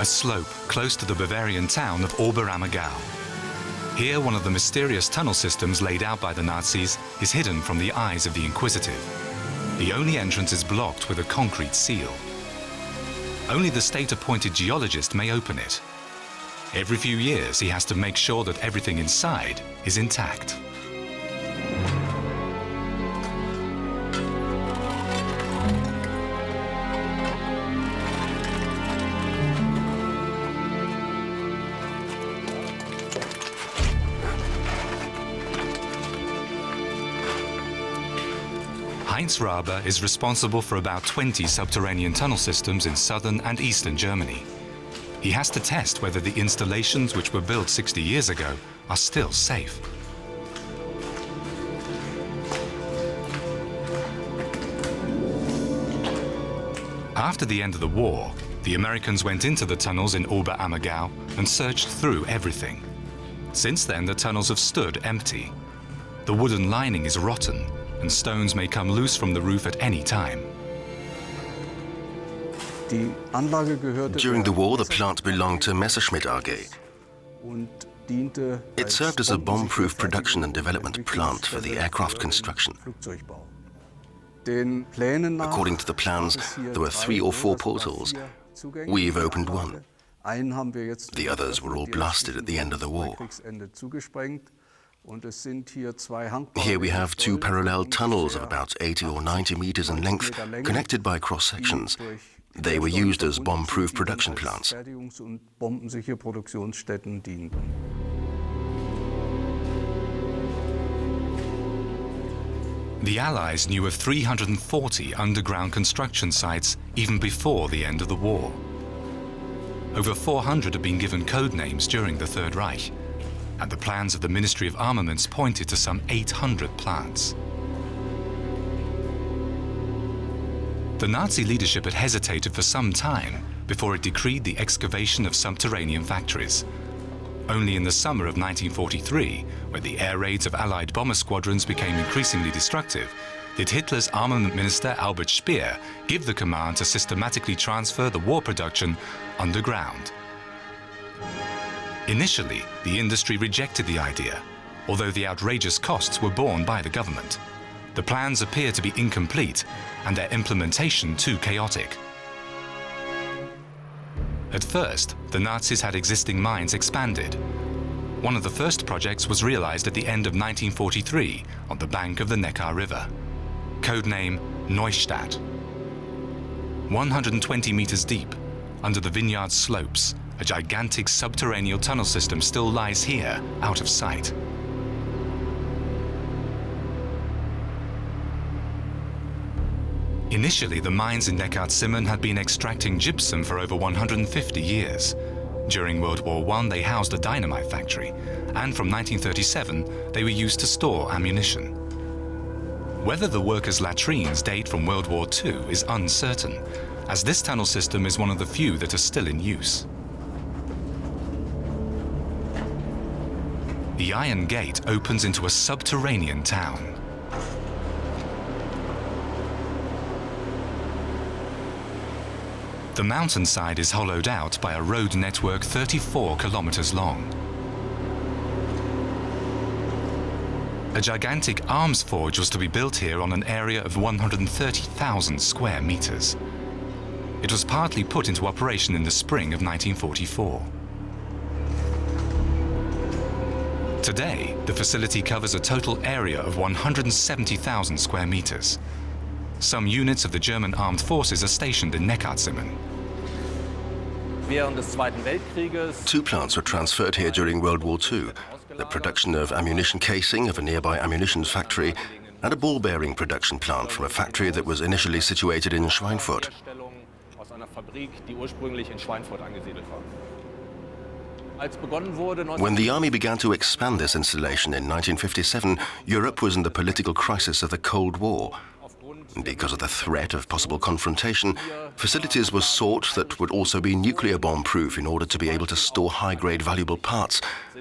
a slope close to the Bavarian town of Oberammergau. Here, one of the mysterious tunnel systems laid out by the Nazis is hidden from the eyes of the inquisitive. The only entrance is blocked with a concrete seal. Only the state-appointed geologist may open it. Every few years, he has to make sure that everything inside is intact. Heinz Raber is responsible for about 20 subterranean tunnel systems in southern and eastern Germany. He has to test whether the installations which were built 60 years ago are still safe. After the end of the war, the Americans went into the tunnels in Oberammergau and searched through everything. Since then, the tunnels have stood empty. The wooden lining is rotten, and stones may come loose from the roof at any time. During the war, the plant belonged to Messerschmitt AG. It served as a bomb-proof production and development plant for the aircraft construction. According to the plans, there were 3 or 4 portals. We've opened one. The others were all blasted at the end of the war. Here we have 2 parallel tunnels of about 80 or 90 meters in length, connected by cross-sections. They were used as bomb-proof production plants. The Allies knew of 340 underground construction sites even before the end of the war. Over 400 had been given code names during the Third Reich, and the plans of the Ministry of Armaments pointed to some 800 plants. The Nazi leadership had hesitated for some time before it decreed the excavation of subterranean factories. Only in the summer of 1943, when the air raids of Allied bomber squadrons became increasingly destructive, did Hitler's armament minister Albert Speer give the command to systematically transfer the war production underground. Initially, the industry rejected the idea, although the outrageous costs were borne by the government. The plans appear to be incomplete and their implementation too chaotic. At first, the Nazis had existing mines expanded. One of the first projects was realized at the end of 1943 on the bank of the Neckar River. Codename Neustadt. 120 meters deep, under the vineyard slopes, a gigantic subterranean tunnel system still lies here, out of sight. Initially, the mines in Neckarzimmern had been extracting gypsum for over 150 years. During World War I, they housed a dynamite factory, and from 1937, they were used to store ammunition. Whether the workers' latrines date from World War II is uncertain, as this tunnel system is one of the few that are still in use. The Iron Gate opens into a subterranean town. The mountainside is hollowed out by a road network 34 kilometers long. A gigantic arms forge was to be built here on an area of 130,000 square meters. It was partly put into operation in the spring of 1944. Today, the facility covers a total area of 170,000 square meters. Some units of the German armed forces are stationed in Neckarzimmern. 2 plants were transferred here during World War II. The production of ammunition casing of a nearby ammunition factory and a ball bearing production plant from a factory that was initially situated in Schweinfurt. When the army began to expand this installation in 1957, Europe was in the political crisis of the Cold War. Because of the threat of possible confrontation, facilities were sought that would also be nuclear bomb-proof in order to be able to store high-grade valuable parts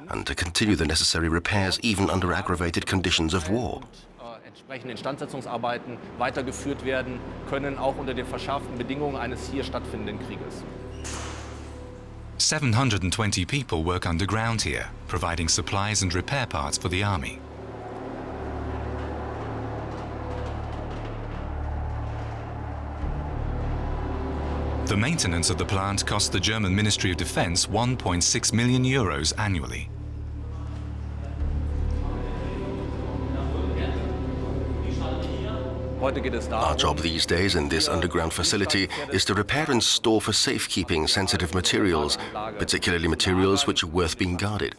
and to continue the necessary repairs even under aggravated conditions of war. Entsprechende Instandsetzungsarbeiten weitergeführt werden, können auch unter den verschärften Bedingungen eines hier stattfindenden Krieges. 720 people work underground here, providing supplies and repair parts for the army. The maintenance of the plant cost the German Ministry of Defense 1.6 million euros annually. Our job these days in this underground facility is to repair and store for safekeeping sensitive materials, particularly materials which are worth being guarded.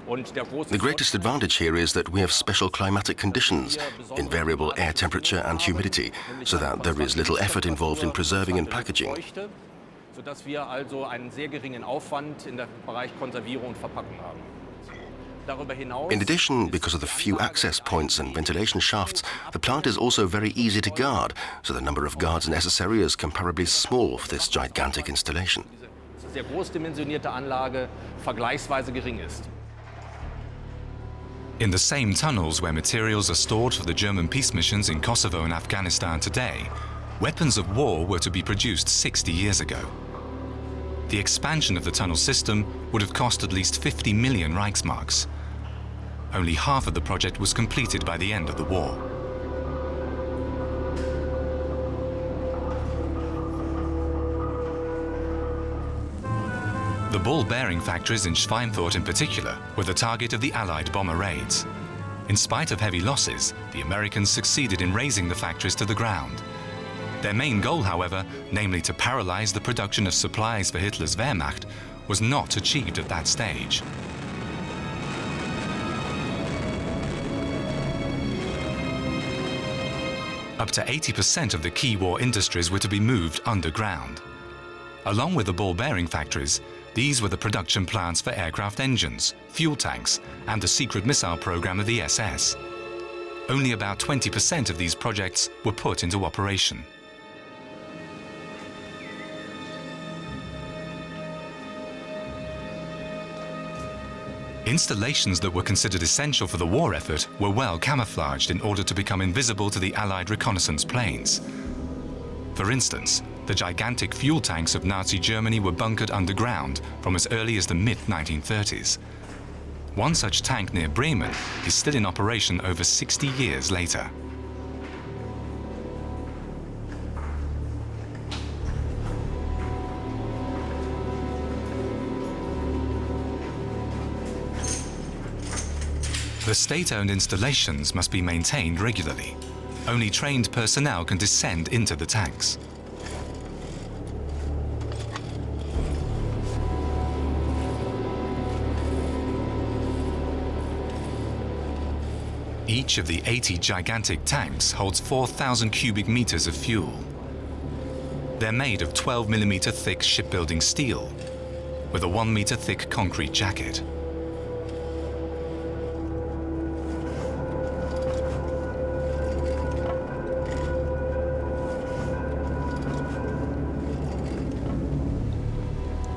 The greatest advantage here is that we have special climatic conditions, invariable air temperature and humidity, so that there is little effort involved in preserving and packaging. In addition, because of the few access points and ventilation shafts, the plant is also very easy to guard, so the number of guards necessary is comparably small for this gigantic installation. In the same tunnels where materials are stored for the German peace missions in Kosovo and Afghanistan today, weapons of war were to be produced 60 years ago. The expansion of the tunnel system would have cost at least 50 million Reichsmarks. Only half of the project was completed by the end of the war. The ball bearing factories in Schweinfurt in particular were the target of the Allied bomber raids. In spite of heavy losses, the Americans succeeded in razing the factories to the ground. Their main goal, however, namely to paralyze the production of supplies for Hitler's Wehrmacht, was not achieved at that stage. Up to 80% of the key war industries were to be moved underground. Along with the ball bearing factories, these were the production plants for aircraft engines, fuel tanks, and the secret missile program of the SS. Only about 20% of these projects were put into operation. Installations that were considered essential for the war effort were well camouflaged in order to become invisible to the Allied reconnaissance planes. For instance, the gigantic fuel tanks of Nazi Germany were bunkered underground from as early as the mid-1930s. One such tank near Bremen is still in operation over 60 years later. The state-owned installations must be maintained regularly. Only trained personnel can descend into the tanks. Each of the 80 gigantic tanks holds 4,000 cubic meters of fuel. They're made of 12mm thick shipbuilding steel with a 1-meter thick concrete jacket.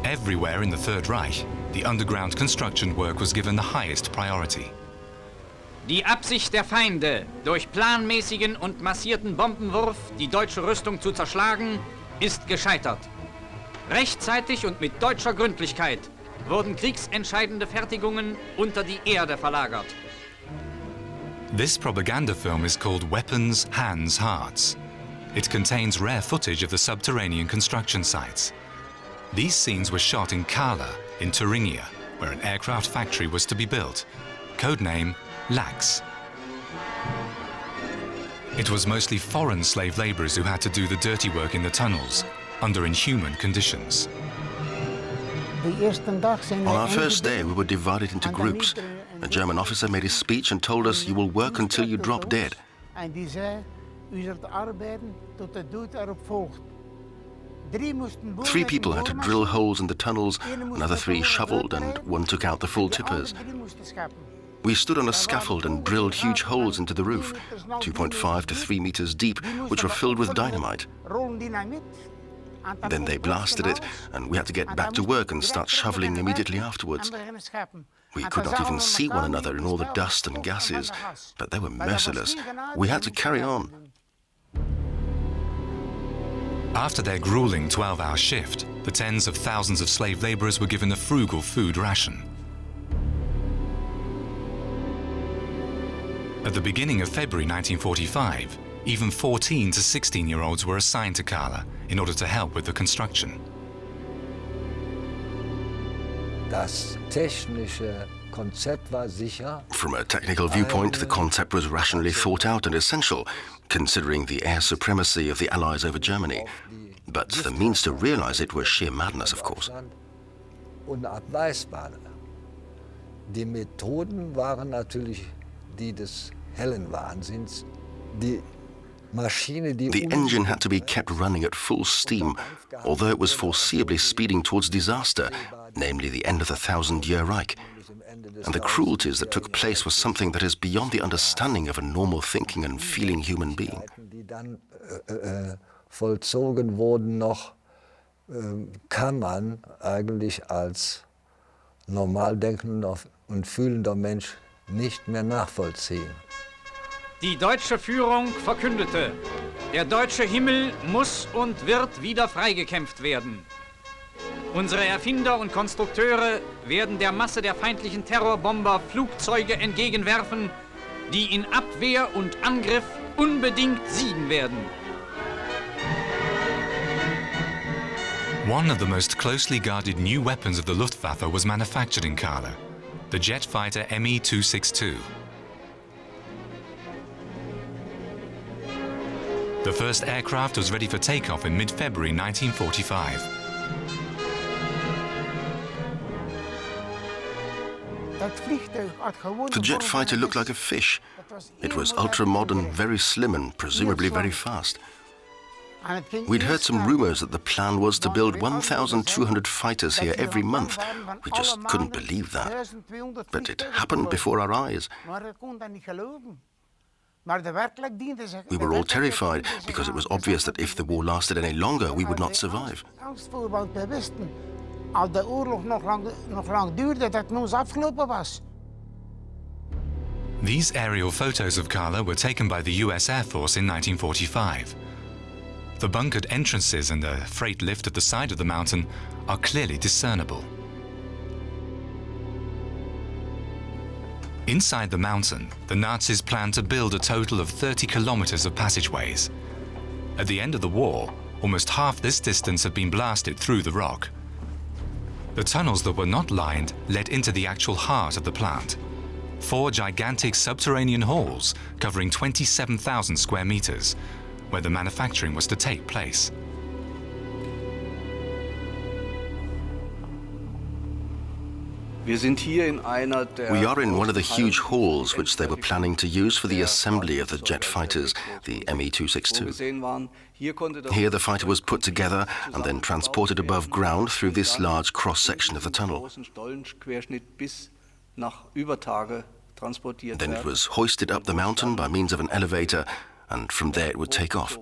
Everywhere in the Third Reich, the underground construction work was given the highest priority. Die Absicht der Feinde, durch planmäßigen und massierten Bombenwurf die deutsche Rüstung zu zerschlagen, ist gescheitert. Rechtzeitig und mit deutscher Gründlichkeit wurden kriegsentscheidende Fertigungen unter die Erde verlagert. This propaganda film is called Weapons, Hands, Hearts. It contains rare footage of the subterranean construction sites. These scenes were shot in Kala, in Thuringia, where an aircraft factory was to be built. Codename Lax. It was mostly foreign slave laborers who had to do the dirty work in the tunnels, under inhuman conditions. On our first day, we were divided into groups. A German officer made his speech and told us, "You will work until you drop dead." 3 people had to drill holes in the tunnels, another 3 shoveled, and 1 took out the full tippers. We stood on a scaffold and drilled huge holes into the roof, 2.5 to 3 meters deep, which were filled with dynamite. Then they blasted it, and we had to get back to work and start shoveling immediately afterwards. We could not even see one another in all the dust and gases, but they were merciless. We had to carry on. After their grueling 12-hour shift, the tens of thousands of slave laborers were given a frugal food ration. At the beginning of February 1945, even 14 to 16-year-olds were assigned to Kala in order to help with the construction. Das technische Konzept war sicher. From a technical viewpoint, the concept was rationally thought out and essential, considering the air supremacy of the Allies over Germany. But the means to realize it was sheer madness, of course. Unabweisbar. Die Methoden waren natürlich die des hellen Wahnsinns. Die engine had to be kept running at full steam, although it was foreseeably speeding towards disaster, namely the end of the 1,000-year Reich. And the cruelties that took place was something that is beyond the understanding of a normal thinking and feeling human being. Die dann vollzogen wurden noch, kann man eigentlich als normal denkender und fühlender Mensch nicht mehr nachvollziehen. Die deutsche Führung verkündete, der deutsche Himmel muss und wird wieder freigekämpft werden. Unsere Erfinder und Konstrukteure werden der Masse der feindlichen Terrorbomber Flugzeuge entgegenwerfen, die in Abwehr und Angriff unbedingt siegen werden. One of the most closely guarded new weapons of the Luftwaffe was manufactured in Kala, the jet fighter Me-262. The first aircraft was ready for takeoff in mid-February 1945. The jet fighter looked like a fish. It was ultra-modern, very slim and presumably very fast. We'd heard some rumors that the plan was to build 1,200 fighters here every month. We just couldn't believe that. But it happened before our eyes. We were all terrified because it was obvious that if the war lasted any longer, we would not survive. These aerial photos of Kala were taken by the US Air Force in 1945. The bunkered entrances and the freight lift at the side of the mountain are clearly discernible. Inside the mountain, the Nazis planned to build a total of 30 kilometers of passageways. At the end of the war, almost half this distance had been blasted through the rock. The tunnels that were not lined led into the actual heart of the plant. 4 gigantic subterranean halls covering 27,000 square meters, where the manufacturing was to take place. We are in one of the huge halls which they were planning to use for the assembly of the jet fighters, the Me-262. Here the fighter was put together and then transported above ground through this large cross-section of the tunnel. Then it was hoisted up the mountain by means of an elevator, and from there it would take off.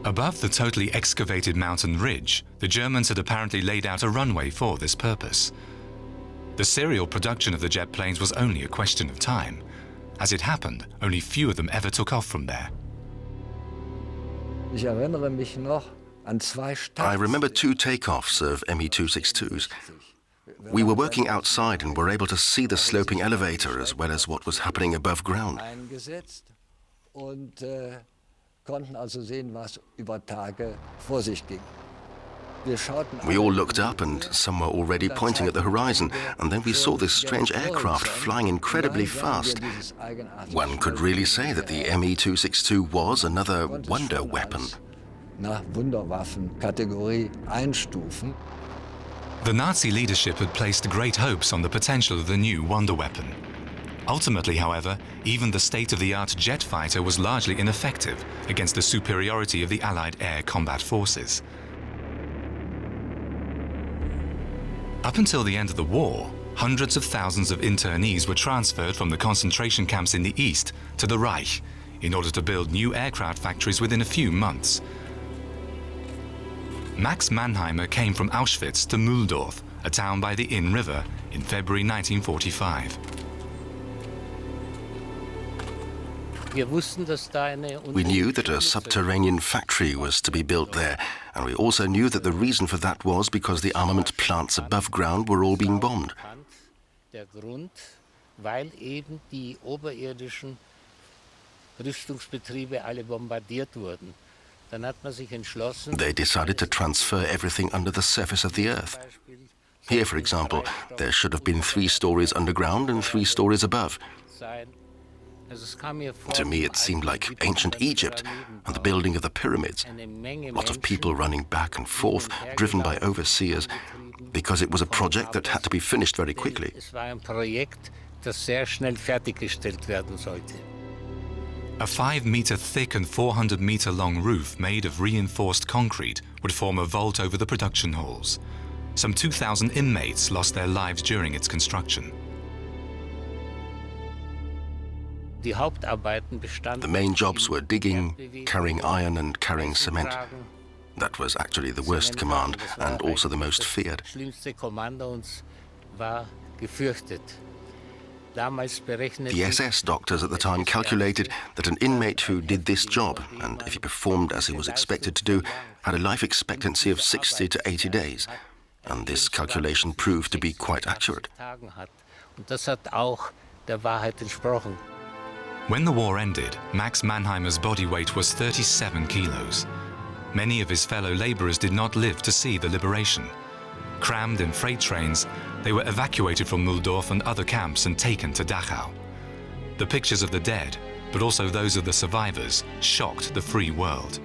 Above the totally excavated mountain ridge, the Germans had apparently laid out a runway for this purpose. The serial production of the jet planes was only a question of time. As it happened, only few of them ever took off from there. I remember 2 takeoffs of Me-262s. We were working outside and were able to see the sloping elevator as well as what was happening above ground. We all looked up and some were already pointing at the horizon, and then we saw this strange aircraft flying incredibly fast. One could really say that the Me-262 was another wonder weapon. The Nazi leadership had placed great hopes on the potential of the new wonder weapon. Ultimately, however, even the state-of-the-art jet fighter was largely ineffective against the superiority of the Allied air combat forces. Up until the end of the war, hundreds of thousands of internees were transferred from the concentration camps in the east to the Reich in order to build new aircraft factories within a few months. Max Mannheimer came from Auschwitz to Mühldorf, a town by the Inn River, in February 1945. We knew that a subterranean factory was to be built there, and we also knew that the reason for that was because the armament plants above ground were all being bombed. They decided to transfer everything under the surface of the earth. Here, for example, there should have been 3 stories underground and 3 stories above. To me, it seemed like ancient Egypt and the building of the pyramids. A lot of people running back and forth, driven by overseers, because it was a project that had to be finished very quickly. A 5-meter thick and 400-meter long roof made of reinforced concrete would form a vault over the production halls. Some 2,000 inmates lost their lives during its construction. The main jobs were digging, carrying iron and carrying cement. That was actually the worst command and also the most feared. The SS doctors at the time calculated that an inmate who did this job, and if he performed as he was expected to do, had a life expectancy of 60 to 80 days. And this calculation proved to be quite accurate. When the war ended, Max Mannheimer's body weight was 37 kilos. Many of his fellow laborers did not live to see the liberation. Crammed in freight trains, they were evacuated from Mulhdorf and other camps and taken to Dachau. The pictures of the dead, but also those of the survivors, shocked the free world.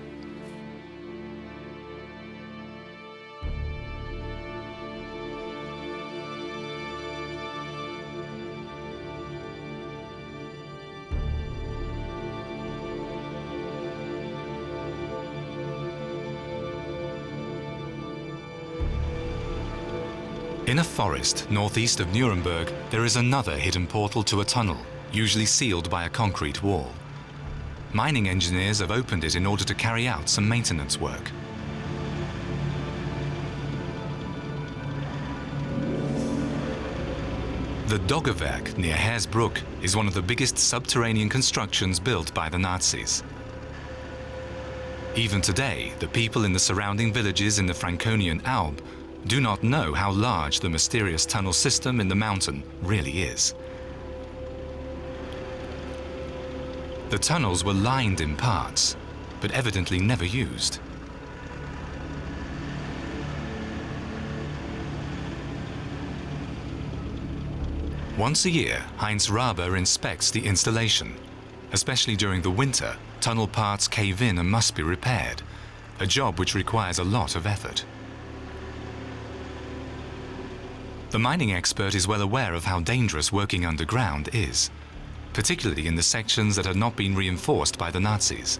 In a forest northeast of Nuremberg, there is another hidden portal to a tunnel, usually sealed by a concrete wall. Mining engineers have opened it in order to carry out some maintenance work. The Doggerwerk near Hersbruck is one of the biggest subterranean constructions built by the Nazis. Even today, the people in the surrounding villages in the Franconian Alb do not know how large the mysterious tunnel system in the mountain really is. The tunnels were lined in parts, but evidently never used. Once a year, Heinz Raber inspects the installation. Especially during the winter, tunnel parts cave in and must be repaired, a job which requires a lot of effort. The mining expert is well aware of how dangerous working underground is, particularly in the sections that had not been reinforced by the Nazis.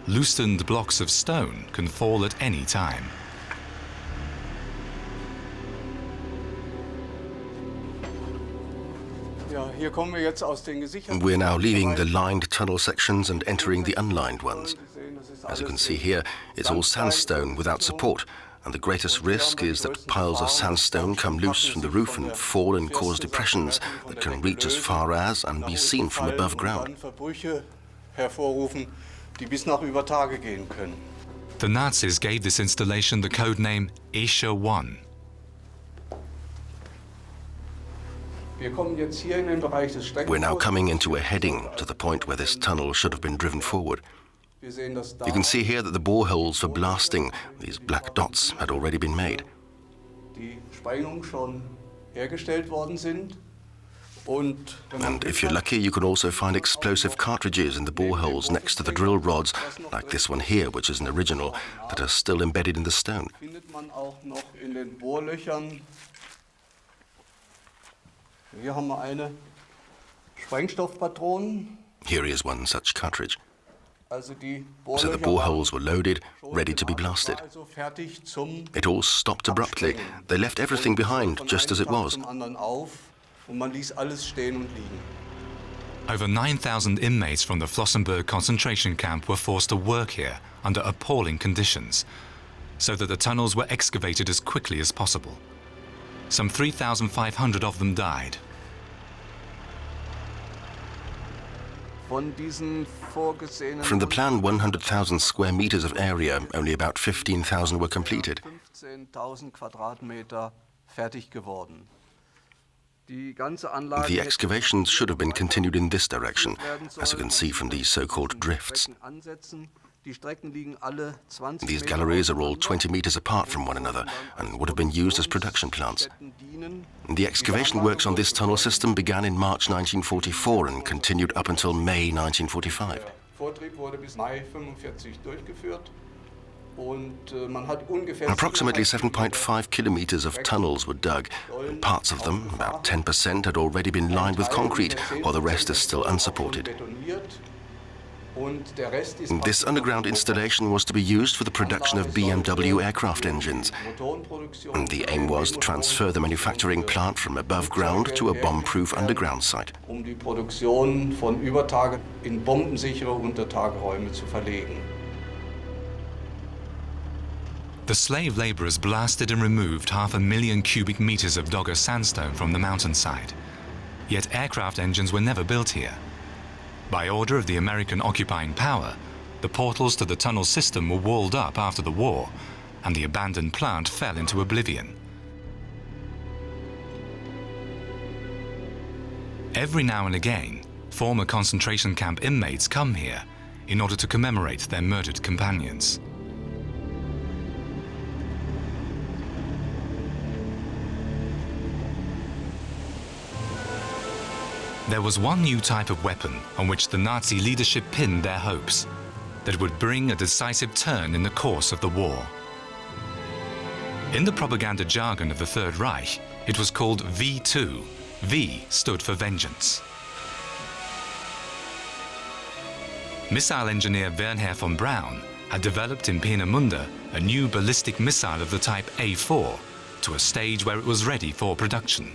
Loosened blocks of stone can fall at any time. We're now leaving the lined tunnel sections and entering the unlined ones. As you can see here, it's all sandstone without support, and the greatest risk is that piles of sandstone come loose from the roof and fall and cause depressions that can reach as far as and be seen from above ground. The Nazis gave this installation the code name Escher 1. We're now coming into a heading to the point where this tunnel should have been driven forward. You can see here that the boreholes for blasting, these black dots, had already been made. And if you're lucky, you can also find explosive cartridges in the boreholes next to the drill rods, like this one here, which is an original, that are still embedded in the stone. Here is one such cartridge. So the boreholes were loaded, ready to be blasted. It all stopped abruptly. They left everything behind, just as it was. Over 9,000 inmates from the Flossenburg concentration camp were forced to work here under appalling conditions, so that the tunnels were excavated as quickly as possible. Some 3,500 of them died. From the planned 100,000 square meters of area, only about 15,000 were completed. The excavations should have been continued in this direction, as you can see from these so-called drifts. These galleries are all 20 meters apart from one another and would have been used as production plants. The excavation works on this tunnel system began in March 1944 and continued up until May 1945. Approximately 7.5 kilometers of tunnels were dug. Parts of them, about 10%, had already been lined with concrete, while the rest is still unsupported. This underground installation was to be used for the production of BMW aircraft engines. And the aim was to transfer the manufacturing plant from above ground to a bomb-proof underground site. The slave laborers blasted and removed 500,000 cubic meters of Dogger sandstone from the mountainside. Yet aircraft engines were never built here. By order of the American occupying power, the portals to the tunnel system were walled up after the war, and the abandoned plant fell into oblivion. Every now and again, former concentration camp inmates come here in order to commemorate their murdered companions. There was one new type of weapon on which the Nazi leadership pinned their hopes, that would bring a decisive turn in the course of the war. In the propaganda jargon of the Third Reich, it was called V2. V stood for vengeance. Missile engineer Wernher von Braun had developed in Peenemünde a new ballistic missile of the type A4 to a stage where it was ready for production.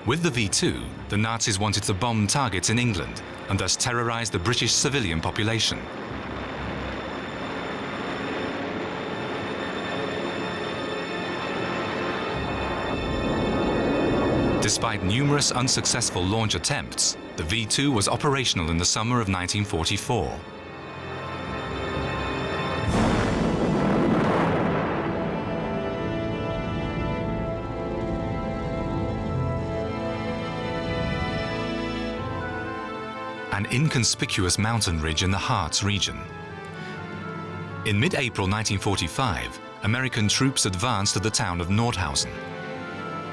With the V2, the Nazis wanted to bomb targets in England and thus terrorize the British civilian population. Despite numerous unsuccessful launch attempts, the V2 was operational in the summer of 1944. An inconspicuous mountain ridge in the Harz region. In mid-April 1945, American troops advanced to the town of Nordhausen.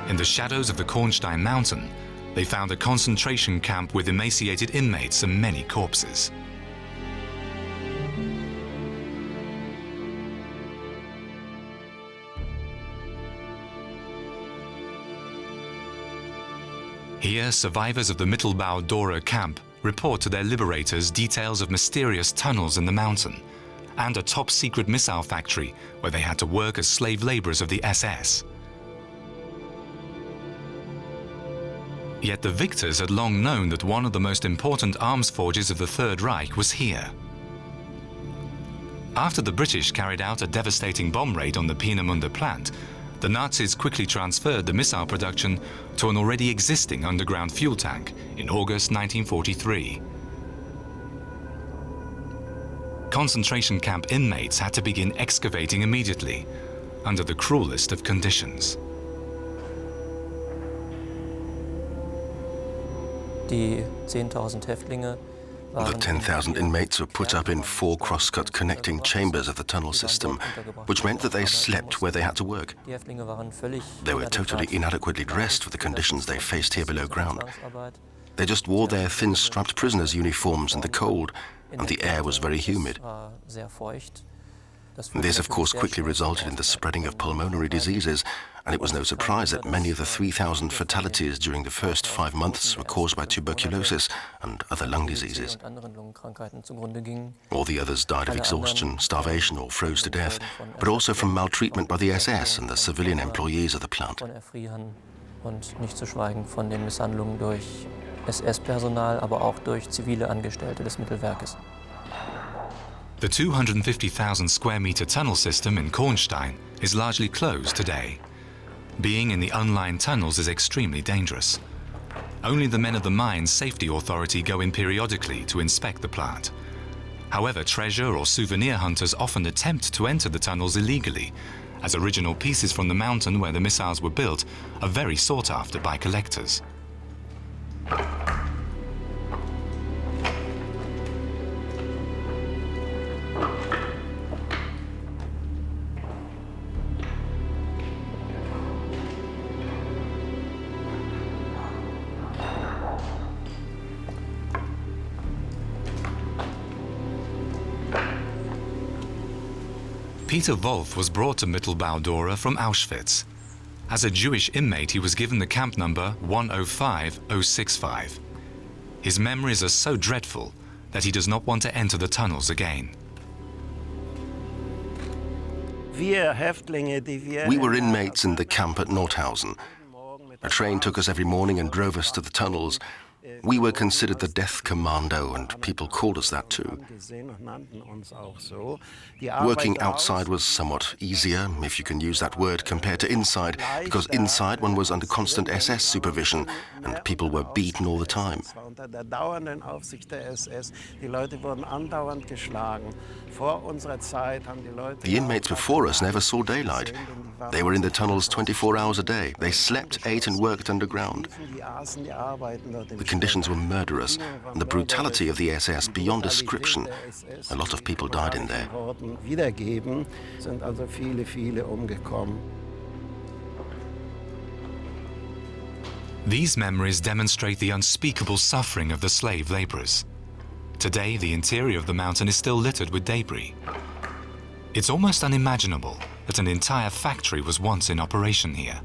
In the shadows of the Kornstein mountain, they found a concentration camp with emaciated inmates and many corpses. Here, survivors of the Mittelbau Dora camp report to their liberators details of mysterious tunnels in the mountain and a top-secret missile factory where they had to work as slave laborers of the SS. Yet the victors had long known that one of the most important arms forges of the Third Reich was here. After the British carried out a devastating bomb raid on the Peenemünde plant, the Nazis quickly transferred the missile production to an already existing underground fuel tank in August 1943. Concentration camp inmates had to begin excavating immediately, under the cruelest of conditions. The 10,000 inmates were put up in 4 cross-cut connecting chambers of the tunnel system, which meant that they slept where they had to work. They were totally inadequately dressed for the conditions they faced here below ground. They just wore their thin striped prisoners' uniforms in the cold, and the air was very humid. This, of course, quickly resulted in the spreading of pulmonary diseases, and it was no surprise that many of the 3,000 fatalities during the first 5 months were caused by tuberculosis and other lung diseases. All the others died of exhaustion, starvation, or froze to death, but also from maltreatment by the SS and the civilian employees of the plant. Und nicht zu schweigen von den Misshandlungen durch SS-Personal, aber auch durch zivile Angestellte des Mittelwerkes. The 250,000 square meter tunnel system in Kornstein is largely closed today. Being in the unlined tunnels is extremely dangerous. only the men of the Mines Safety Authority go in periodically to inspect the plant. However, treasure or souvenir hunters often attempt to enter the tunnels illegally, as original pieces from the mountain where the missiles were built are very sought after by collectors. Peter Wolf was brought to Mittelbau Dora from Auschwitz. As a Jewish inmate, he was given the camp number 105065. His memories are so dreadful that he does not want to enter the tunnels again. We were inmates in the camp at Nordhausen. A train took us every morning and drove us to the tunnels. We were considered the death commando, and people called us that too. Working outside was somewhat easier, if you can use that word, compared to inside, because inside one was under constant SS supervision, and people were beaten all the time. The inmates before us never saw daylight. They were in the tunnels 24 hours a day. They slept, ate and worked underground. The conditions were murderous, and the brutality of the SS beyond description. A lot of people died in there. These memories demonstrate the unspeakable suffering of the slave laborers. Today, the interior of the mountain is still littered with debris. It's almost unimaginable that an entire factory was once in operation here.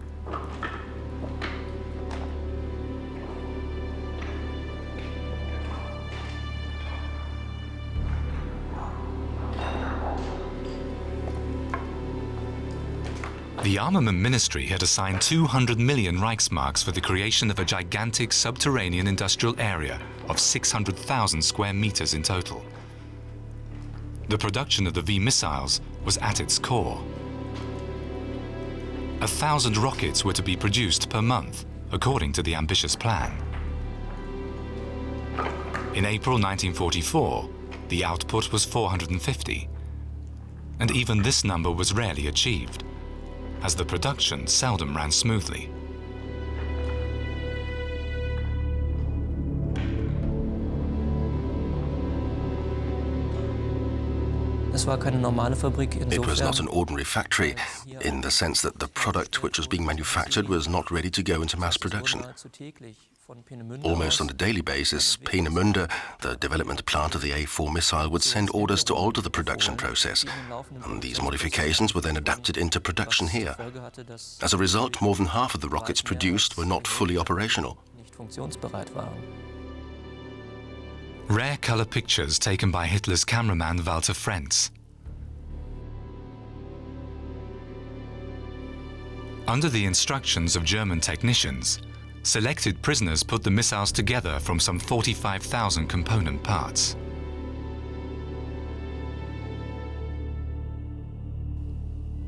The Armament Ministry had assigned 200 million Reichsmarks for the creation of a gigantic subterranean industrial area of 600,000 square meters in total. The production of the V missiles was at its core. 1,000 rockets were to be produced per month, according to the ambitious plan. In April 1944, the output was 450, and even this number was rarely achieved, as the production seldom ran smoothly. Es war keine normale Fabrik It was not an insofern. ordinary factory, in the sense that the product which was being manufactured was not ready to go into mass production. Almost on a daily basis, Peenemünde, the development plant of the A4 missile, would send orders to alter the production process, and these modifications were then adapted into production here. As a result, more than half of the rockets produced were not fully operational. Nicht funktionsbereit waren. Rare color pictures taken by Hitler's cameraman Walter Frenz. Under the instructions of German technicians, selected prisoners put the missiles together from some 45,000 component parts.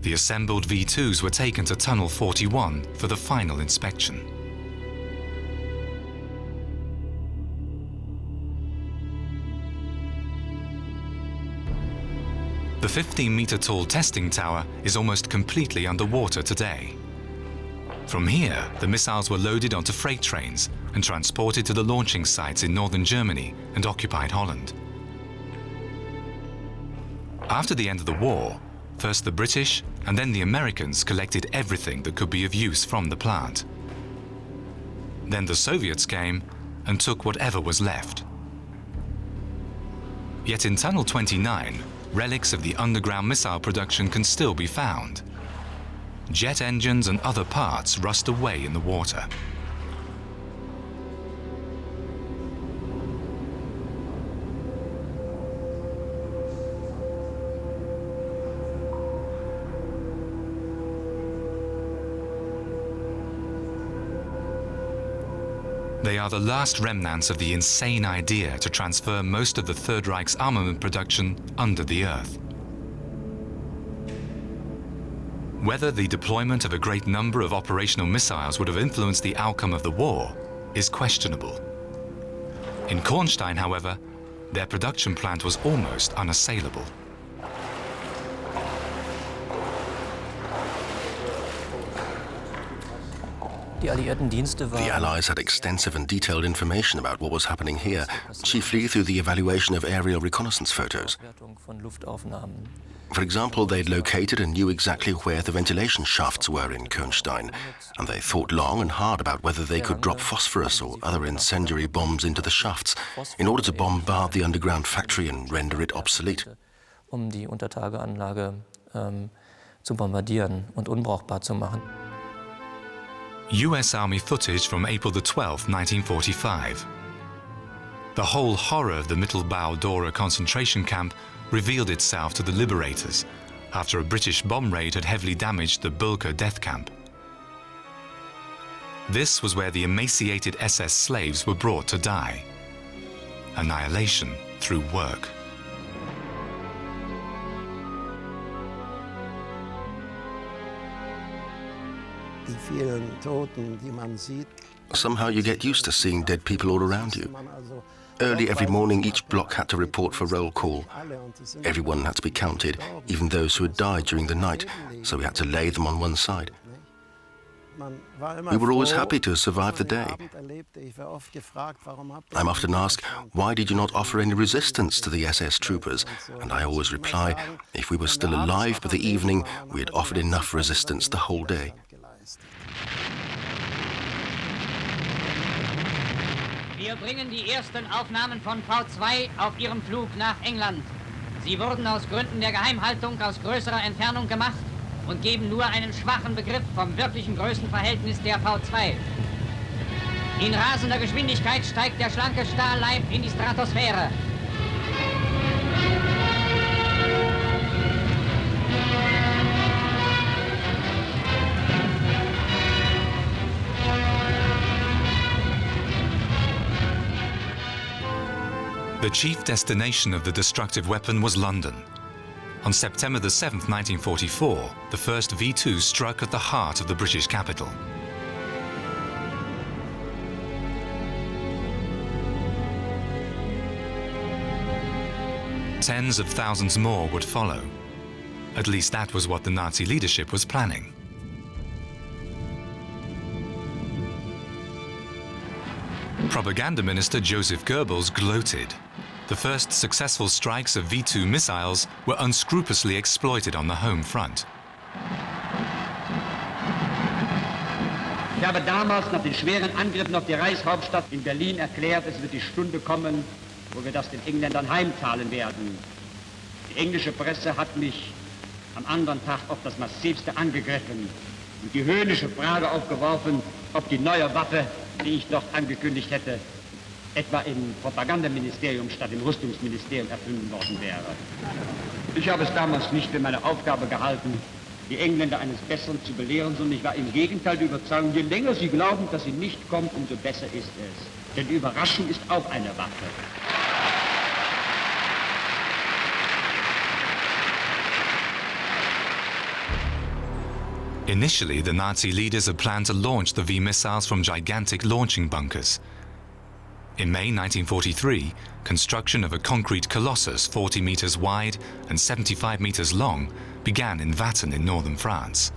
The assembled V2s were taken to Tunnel 41 for the final inspection. The 15-meter-tall testing tower is almost completely underwater today. From here, the missiles were loaded onto freight trains and transported to the launching sites in northern Germany and occupied Holland. After the end of the war, first the British and then the Americans collected everything that could be of use from the plant. Then the Soviets came and took whatever was left. Yet in Tunnel 29, relics of the underground missile production can still be found. Jet engines and other parts rust away in the water. They are the last remnants of the insane idea to transfer most of the Third Reich's armament production under the earth. Whether the deployment of a great number of operational missiles would have influenced the outcome of the war is questionable. In Kornstein, however, their production plant was almost unassailable. The Allies had extensive and detailed information about what was happening here, chiefly through the evaluation of aerial reconnaissance photos. For example, they'd located and knew exactly where the ventilation shafts were in Kornstein, and they thought long and hard about whether they could drop phosphorus or other incendiary bombs into the shafts in order to bombard the underground factory and render it obsolete. Die Untertageanlage zu bombardieren und unbrauchbar zu machen. US Army footage from April 12, 1945. The whole horror of the Mittelbau Dora concentration camp revealed itself to the liberators after a British bomb raid had heavily damaged the Bulka death camp. This was where the emaciated SS slaves were brought to die. Annihilation through work. Somehow you get used to seeing dead people all around you. Early every morning, each block had to report for roll call. Everyone had to be counted, even those who had died during the night, so we had to lay them on one side. We were always happy to survive the day. I'm often asked, why did you not offer any resistance to the SS troopers? And I always reply, if we were still alive by the evening, we had offered enough resistance the whole day. Wir bringen die ersten Aufnahmen von V2 auf ihrem Flug nach England. Sie wurden aus Gründen der Geheimhaltung aus größerer Entfernung gemacht und geben nur einen schwachen Begriff vom wirklichen Größenverhältnis der V2. In rasender Geschwindigkeit steigt der schlanke Stahlleib in die Stratosphäre. The chief destination of the destructive weapon was London. On September 7, 1944, the first V2 struck at the heart of the British capital. Tens of thousands more would follow. At least that was what the Nazi leadership was planning. Propaganda Minister Joseph Goebbels gloated. The first successful strikes of V2 missiles were unscrupulously exploited on the home front. Ich habe damals nach den schweren Angriffen auf die Reichshauptstadt in Berlin erklärt, es wird die Stunde kommen, wo wir das den Engländern heimzahlen werden. Die englische Presse hat mich am anderen Tag auf das Massivste angegriffen und die höhnische Frage aufgeworfen, ob die neue Waffe, die ich dort angekündigt hätte, etwa im Propagandaministerium statt im Rüstungsministerium erfunden worden wäre. Ich habe es damals nicht für meine Aufgabe gehalten, die Engländer eines Besseren zu belehren, sondern ich war im Gegenteil der Überzeugung, je länger sie glauben, dass sie nicht kommt, umso besser ist es. Denn die Überraschung ist auch eine Waffe. Initially, the Nazi leaders had planned to launch the V missiles from gigantic launching bunkers. In May 1943, construction of a concrete colossus 40 meters wide and 75 meters long began in Watten in northern France.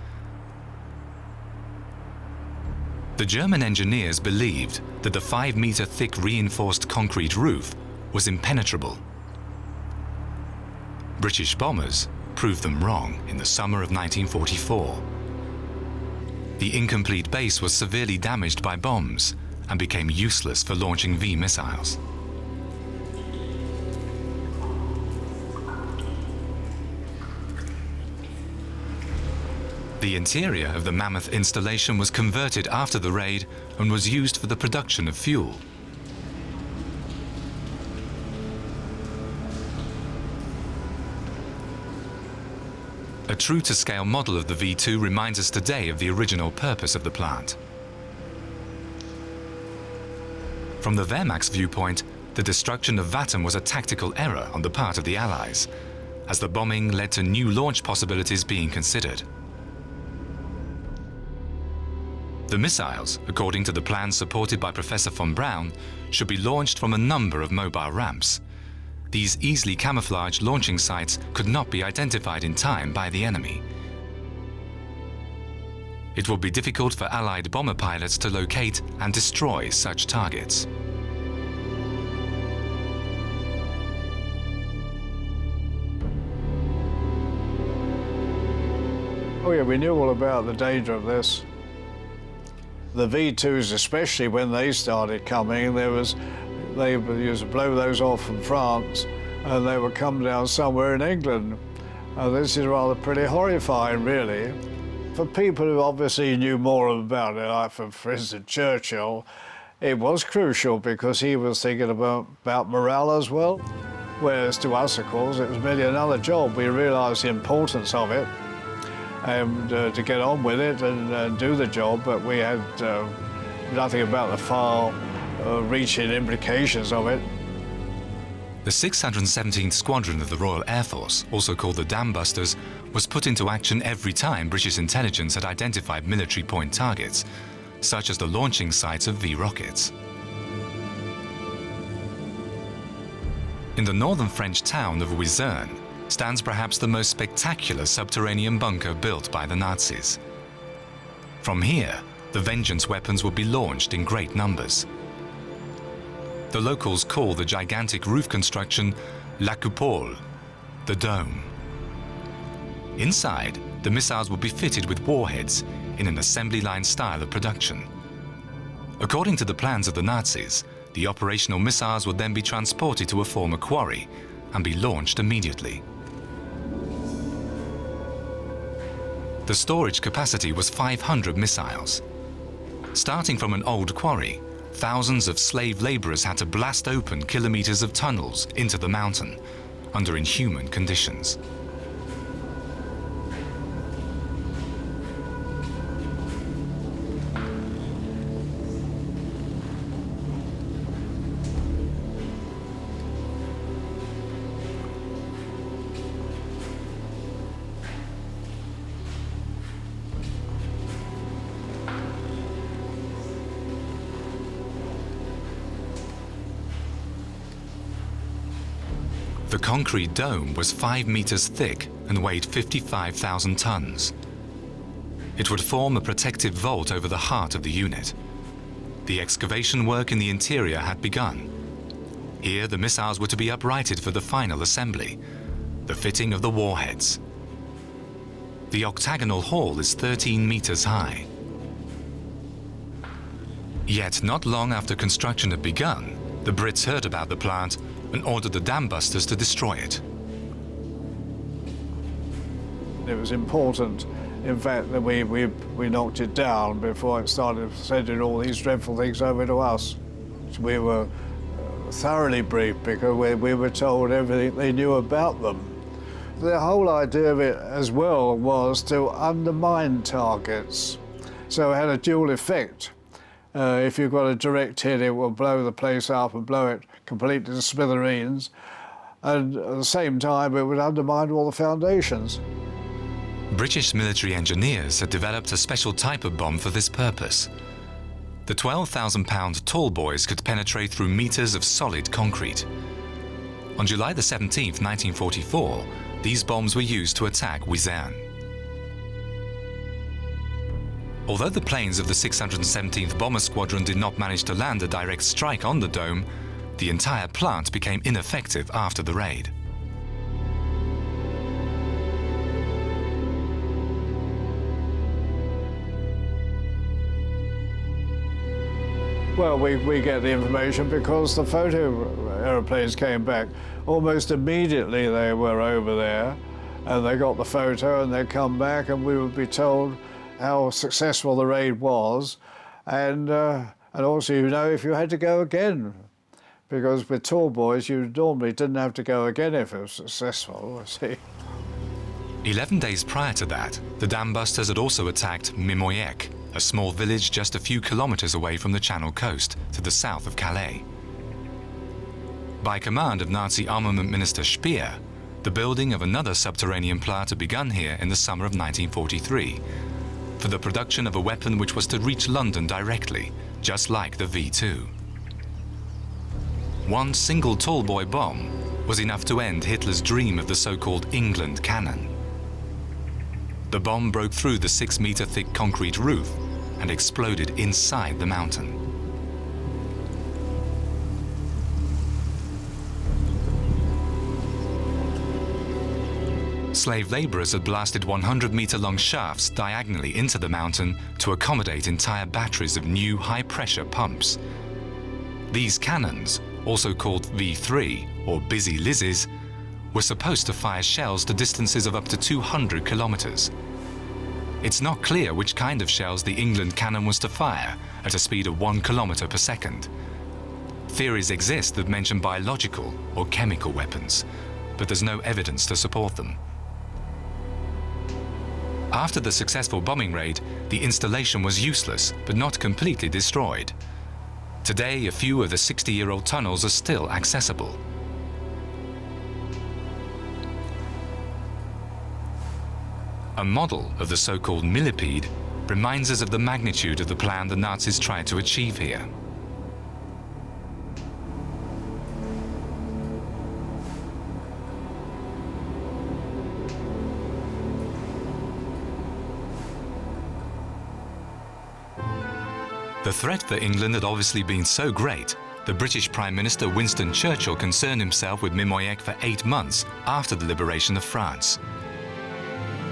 The German engineers believed that the 5-meter thick reinforced concrete roof was impenetrable. British bombers proved them wrong in the summer of 1944. The incomplete base was severely damaged by bombs and became useless for launching V missiles. The interior of the mammoth installation was converted after the raid and was used for the production of fuel. A true-to-scale model of the V2 reminds us today of the original purpose of the plant. From the Wehrmacht's viewpoint, the destruction of Watten was a tactical error on the part of the Allies, as the bombing led to new launch possibilities being considered. The missiles, according to the plans supported by Professor von Braun, should be launched from a number of mobile ramps. These easily camouflaged launching sites could not be identified in time by the enemy. It will be difficult for Allied bomber pilots to locate and destroy such targets. Oh yeah, we knew all about the danger of this. The V2s, especially when they started coming, they used to blow those off from France, and they would come down somewhere in England. This is rather pretty horrifying, really. For people who obviously knew more about it, like for instance Churchill, it was crucial because he was thinking about morale as well. Whereas to us, of course, it was merely another job. We realised the importance of it and to get on with it and do the job, but we had nothing about the far-reaching implications of it. The 617th Squadron of the Royal Air Force, also called the Dam Busters, was put into action every time British intelligence had identified military point targets, such as the launching sites of V rockets. In the northern French town of WWII stands perhaps the most spectacular subterranean bunker built by the Nazis. From here, the vengeance weapons would be launched in great numbers. The locals call the gigantic roof construction la coupole, the dome. Inside, the missiles would be fitted with warheads in an assembly line style of production. According to the plans of the Nazis, the operational missiles would then be transported to a former quarry and be launched immediately. The storage capacity was 500 missiles. Starting from an old quarry, thousands of slave laborers had to blast open kilometers of tunnels into the mountain under inhuman conditions. The concrete dome was 5 meters thick and weighed 55,000 tons. It would form a protective vault over the heart of the unit. The excavation work in the interior had begun. Here, the missiles were to be uprighted for the final assembly, the fitting of the warheads. The octagonal hall is 13 meters high. Yet, not long after construction had begun, the Brits heard about the plant and ordered the dam busters to destroy it. It was important, in fact, that we knocked it down before it started sending all these dreadful things over to us. We were thoroughly briefed because we were told everything they knew about them. The whole idea of it as well was to undermine targets. So it had a dual effect. If you've got a direct hit, it will blow the place up and blow it completely to smithereens. And at the same time, it would undermine all the foundations. British military engineers had developed a special type of bomb for this purpose. The 12,000-pound tall boys could penetrate through meters of solid concrete. On July the 17th, 1944, these bombs were used to attack WWII. Although the planes of the 617th Bomber Squadron did not manage to land a direct strike on the dome, the entire plant became ineffective after the raid. Well, we get the information because the photo aeroplanes came back. Almost immediately they were over there and they got the photo and they'd come back and we would be told how successful the raid was, and also, you know, if you had to go again, because with tall boys, you normally didn't have to go again if it was successful, see. 11 days prior to that, the dam busters had also attacked Mimoyek, a small village just a few kilometers away from the Channel coast, to the south of Calais. By command of Nazi Armament Minister Speer, the building of another subterranean plant had begun here in the summer of 1943, for the production of a weapon which was to reach London directly, just like the V2. One single tall-boy bomb was enough to end Hitler's dream of the so-called England cannon. The bomb broke through the 6-meter-thick concrete roof and exploded inside the mountain. Slave laborers had blasted 100-meter-long shafts diagonally into the mountain to accommodate entire batteries of new high-pressure pumps. These cannons, also called V3 or Busy Lizzies, were supposed to fire shells to distances of up to 200 kilometers. It's not clear which kind of shells the England cannon was to fire at a speed of 1 kilometer per second. Theories exist that mention biological or chemical weapons, but there's no evidence to support them. After the successful bombing raid, the installation was useless, but not completely destroyed. Today, a few of the 60-year-old tunnels are still accessible. A model of the so-called millipede reminds us of the magnitude of the plan the Nazis tried to achieve here. The threat for England had obviously been so great, the British Prime Minister Winston Churchill concerned himself with Mimoyek for 8 months after the liberation of France.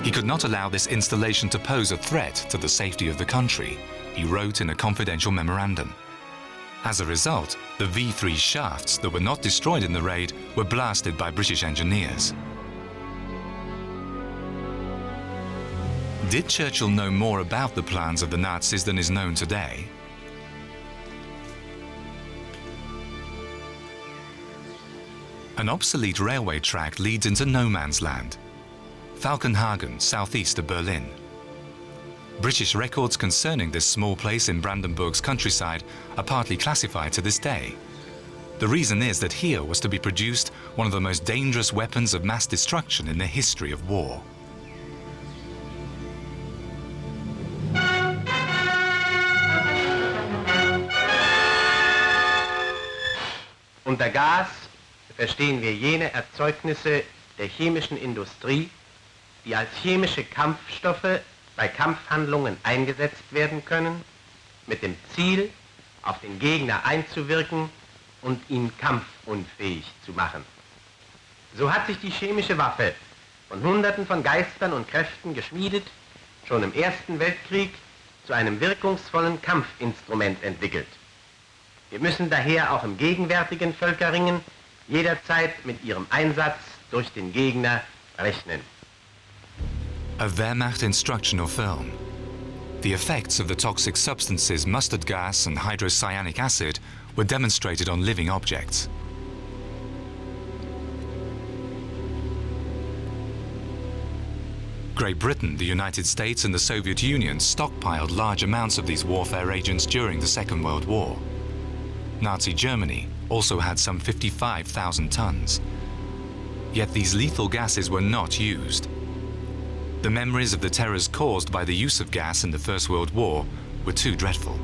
He could not allow this installation to pose a threat to the safety of the country, he wrote in a confidential memorandum. As a result, the V3 shafts that were not destroyed in the raid were blasted by British engineers. Did Churchill know more about the plans of the Nazis than is known today? An obsolete railway track leads into no man's land. Falkenhagen, southeast of Berlin. British records concerning this small place in Brandenburg's countryside are partly classified to this day. The reason is that here was to be produced one of the most dangerous weapons of mass destruction in the history of war. Unter Gas verstehen wir jene Erzeugnisse der chemischen Industrie, die als chemische Kampfstoffe bei Kampfhandlungen eingesetzt werden können, mit dem Ziel, auf den Gegner einzuwirken und ihn kampfunfähig zu machen. So hat sich die chemische Waffe von Hunderten von Geistern und Kräften geschmiedet, schon im Ersten Weltkrieg zu einem wirkungsvollen Kampfinstrument entwickelt. Wir müssen daher auch im gegenwärtigen Völkerringen jederzeit mit ihrem Einsatz durch den Gegner rechnen. A Wehrmacht instructional film. The effects of the toxic substances mustard gas and hydrocyanic acid were demonstrated on living objects. Great Britain, the United States and the Soviet Union stockpiled large amounts of these warfare agents during the Second World War. Nazi Germany also had some 55,000 tons. Yet these lethal gases were not used. The memories of the terrors caused by the use of gas in the First World War were too dreadful.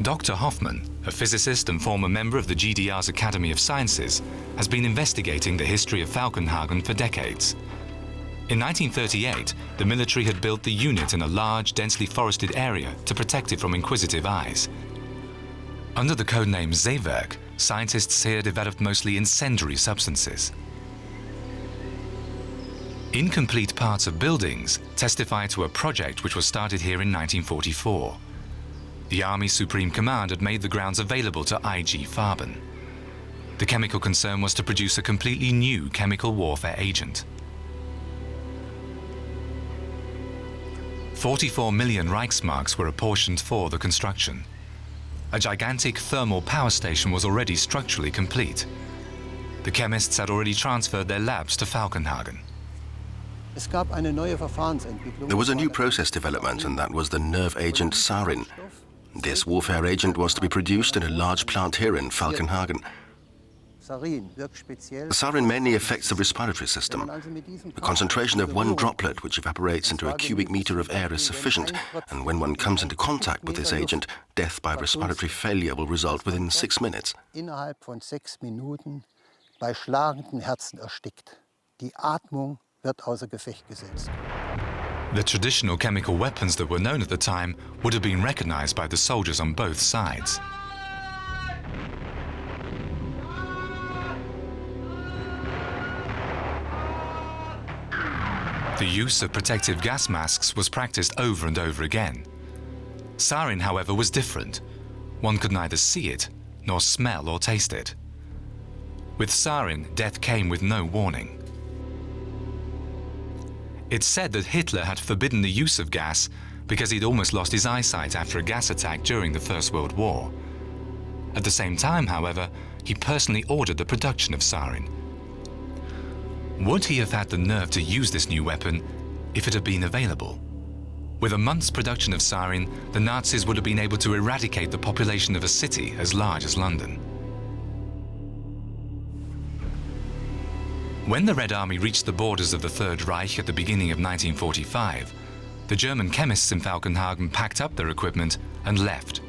Dr. Hoffman, a physicist and former member of the GDR's Academy of Sciences, has been investigating the history of Falkenhagen for decades. In 1938, the military had built the unit in a large, densely forested area to protect it from inquisitive eyes. Under the codename Seewerk, scientists here developed mostly incendiary substances. Incomplete parts of buildings testify to a project which was started here in 1944. The Army Supreme Command had made the grounds available to IG Farben. The chemical concern was to produce a completely new chemical warfare agent. 44 million Reichsmarks were apportioned for the construction. A gigantic thermal power station was already structurally complete. The chemists had already transferred their labs to Falkenhagen. There was a new process development, and that was the nerve agent sarin. This warfare agent was to be produced in a large plant here in Falkenhagen. Sarin mainly affects the respiratory system. The concentration of one droplet which evaporates into a cubic meter of air is sufficient, and when one comes into contact with this agent, death by respiratory failure will result within 6 minutes. Innerhalb von 6 Minuten bei schlagenden Herzen erstickt. Die Atmung wird außer Gefecht gesetzt. The traditional chemical weapons that were known at the time would have been recognized by the soldiers on both sides. The use of protective gas masks was practiced over and over again. Sarin, however, was different. One could neither see it, nor smell or taste it. With sarin, death came with no warning. It's said that Hitler had forbidden the use of gas because he'd almost lost his eyesight after a gas attack during the First World War. At the same time, however, he personally ordered the production of sarin. Would he have had the nerve to use this new weapon if it had been available? With a month's production of sarin, the Nazis would have been able to eradicate the population of a city as large as London. When the Red Army reached the borders of the Third Reich at the beginning of 1945, the German chemists in Falkenhagen packed up their equipment and left.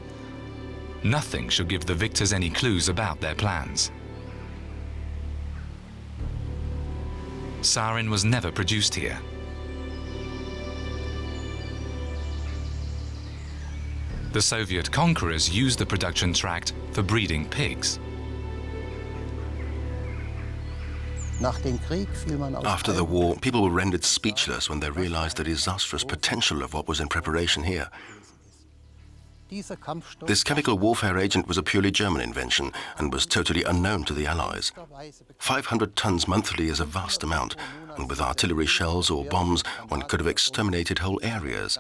Nothing should give the victors any clues about their plans. Sarin was never produced here. The Soviet conquerors used the production tract for breeding pigs. After the war, people were rendered speechless when they realized the disastrous potential of what was in preparation here. This chemical warfare agent was a purely German invention and was totally unknown to the Allies. 500 tons monthly is a vast amount, and with artillery shells or bombs, one could have exterminated whole areas.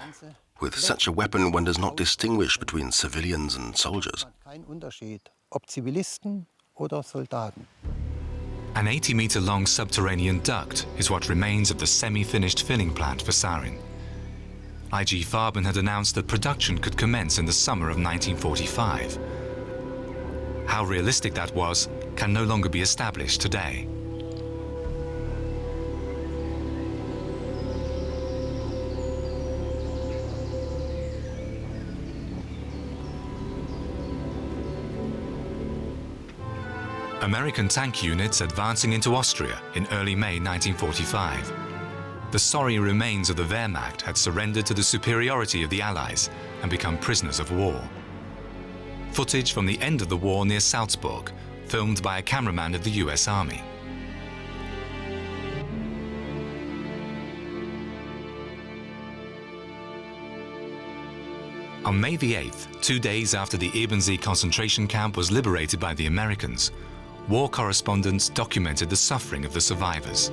With such a weapon, one does not distinguish between civilians and soldiers. An 80-meter-long subterranean duct is what remains of the semi-finished filling plant for sarin. IG Farben had announced that production could commence in the summer of 1945. How realistic that was can no longer be established today. American tank units advancing into Austria in early May 1945. The sorry remains of the Wehrmacht had surrendered to the superiority of the Allies and become prisoners of war. Footage from the end of the war near Salzburg, filmed by a cameraman of the US Army. On May the 8th, 2 days after the Ebensee concentration camp was liberated by the Americans, war correspondents documented the suffering of the survivors.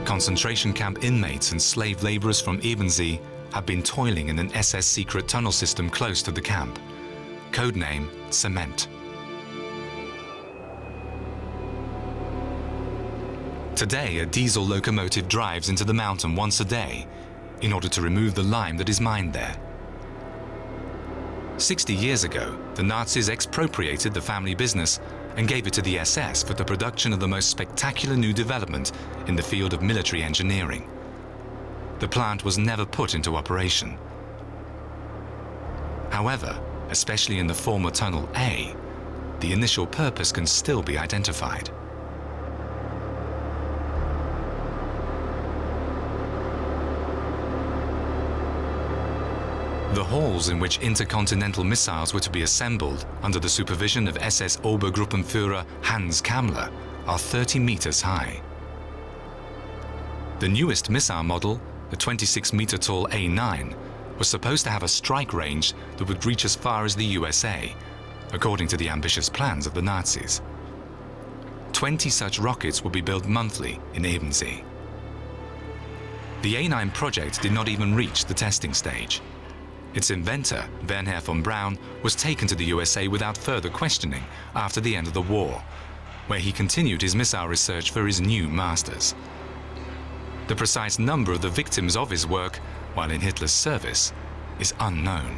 Concentration camp inmates and slave laborers from Ebensee had been toiling in an SS secret tunnel system close to the camp. Codename Cement. Today, a diesel locomotive drives into the mountain once a day in order to remove the lime that is mined there. 60 years ago, the Nazis expropriated the family business and gave it to the SS for the production of the most spectacular new development in the field of military engineering. The plant was never put into operation. However, especially in the former Tunnel A, the initial purpose can still be identified. The halls in which intercontinental missiles were to be assembled under the supervision of SS Obergruppenführer Hans Kammler are 30 meters high. The newest missile model, the 26-meter-tall A9, was supposed to have a strike range that would reach as far as the USA, according to the ambitious plans of the Nazis. 20 such rockets would be built monthly in Ebensee. The A9 project did not even reach the testing stage. Its inventor, Wernher von Braun, was taken to the USA without further questioning after the end of the war, where he continued his missile research for his new masters. The precise number of the victims of his work while in Hitler's service is unknown.